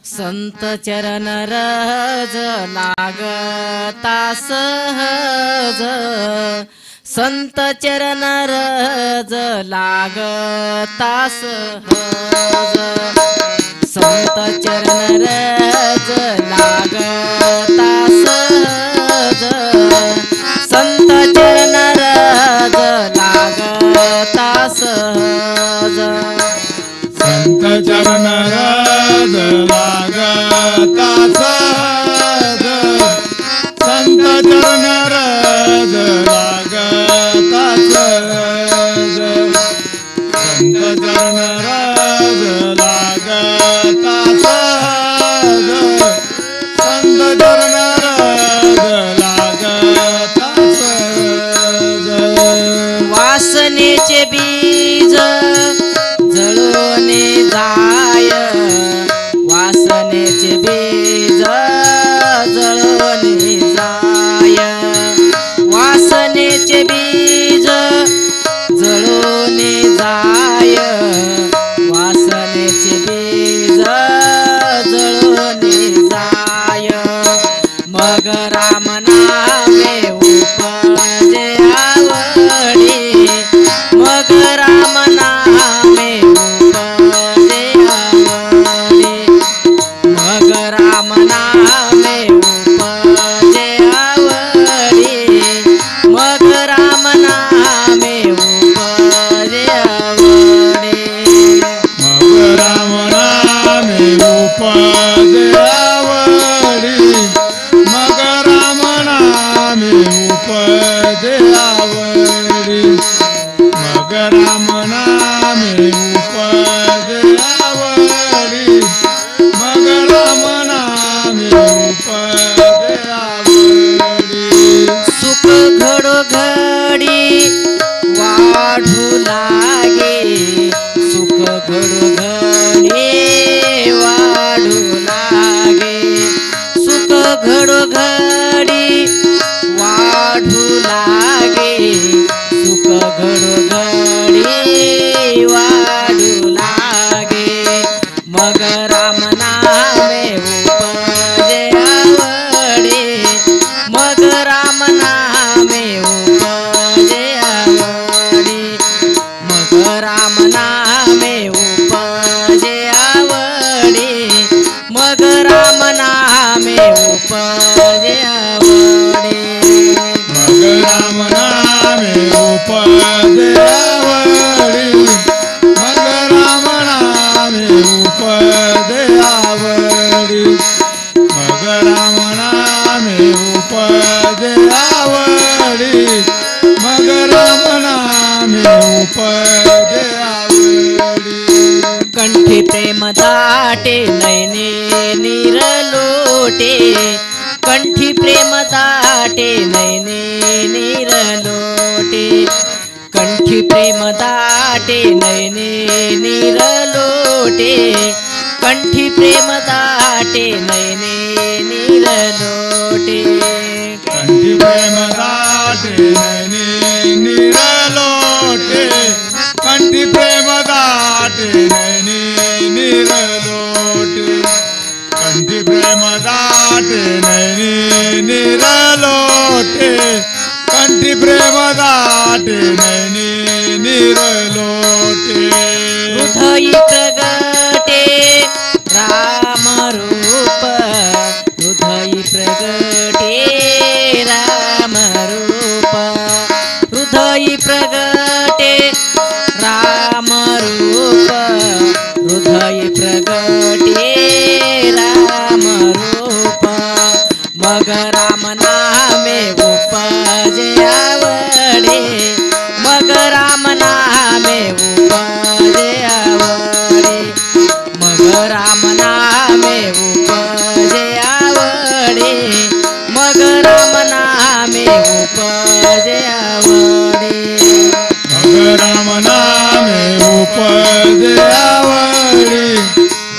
संत चरण रज लागता सहज, संत चरण रज लागता सहज, संत चरण रज लागता सहज, संत चरण रज लागता सहज, संत चरण रज लागता सहज, संत चरण रज लागता सहज, संत चरण रज लागता सहज, संत चरण रज लागता सहज. वासनेचे बीज जळून जाय, वासनेचे बीज जळून जाय, वासनेचे बीज जळून जाय, वासनेचे बीज जळून जाय, मग राम नामे उपजे आवडी, मग राम नामे उपजे आवडी, मग राम नामे उपजे आवडी, मग राम नामे उपजे आवडी, मग राम नामे उपजे आवडी, मग राम नामे उपजे आवडी, मग राम नामे उपजे आवडी, मग राम नामे उपजे आवडी. सुख घडोघडी वाढू लागे, सुख घडोघडी वाढू लागे, सुख घडोघडी वाढू लागे, सुख घडोघडी वाढू लागे, मग राम नामे उपजे आवडी, मग राम नामे उपजे आवडी, मग राम नामे उपजे आवडी, मग राम नामे उपजे आवडी, मग राम नामे उपजे आवडी, मग राम नामे उपजे आवडी, मग राम नामे उपजे आवडी, मग राम नामे उपजे आवडी. कंठी प्रेम दाटे नयने निरलोटे, कंठी प्रेम दाटे नयने निरलोटे, कंठी प्रेम दाटे नयने निरलोटे, कंठी प्रेम दाटे नयने निरलोटे, कंठी प्रेम दाटे नयने निरलोटे, कंठी प्रेम दाटे नयने निरलोटे, कंठी प्रेम दाटे नयने निरलोटे, कंठी प्रेम दाटे नयने निरलोटे. हृदयी प्रगटे राम रूप, हृदयी प्रगटे राम रूप, हृदयी प्रगटे राम रूप, हृदयी प्रगटे राम रूप, मग राम नामे उपजे आवडे, मग राम नामे उपजे आवडे, मग राम नामे उपजे आवडे, मग राम नामे उपजे आवडे, मग राम नामे उपजे आवडी,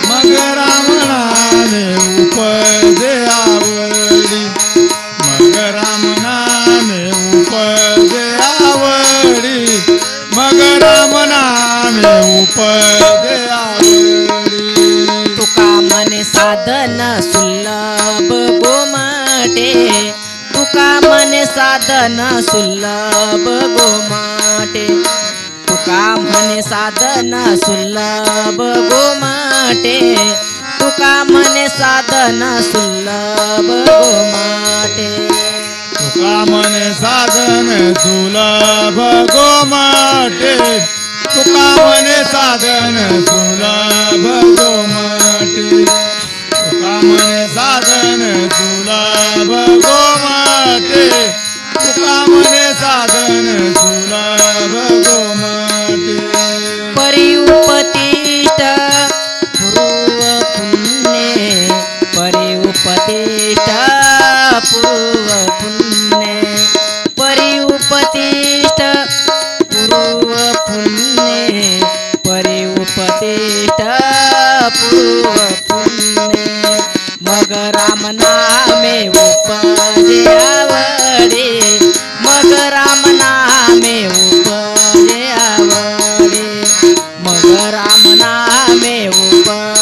मग राम नामे उपजे आवडी, मग राम नामे उपजे आवडी, मग राम नामे उपजे आवडी. तुका मने सा साधन सुलभ गोमाटे तुका म्हणे साधन सुलभ गोमाटे तुका म्हणे साधन सुलभ गोमाटे तुका म्हणे साधन सुलभ गोमाटे तुका म्हणे साधन सुलभ गोमाटे तुका म्हणे साधन सुलभ गोमाटे तुका म्हणे साधन सुलभ गोमाटे तुका म्हणे साधन सुलभ गोमाटे परिउपतिष्ठ पूर्व पुण्ये परिउपतिष्ठ पूर्व पुण्ये परिउपतिष्ठ पूर्व पुण्ये परिउपतिष्ठ पूर्व पुण्ये मग राम नामे उपजे आवडे मग राम नामे उपजे आवडे मग राम नामे उपजे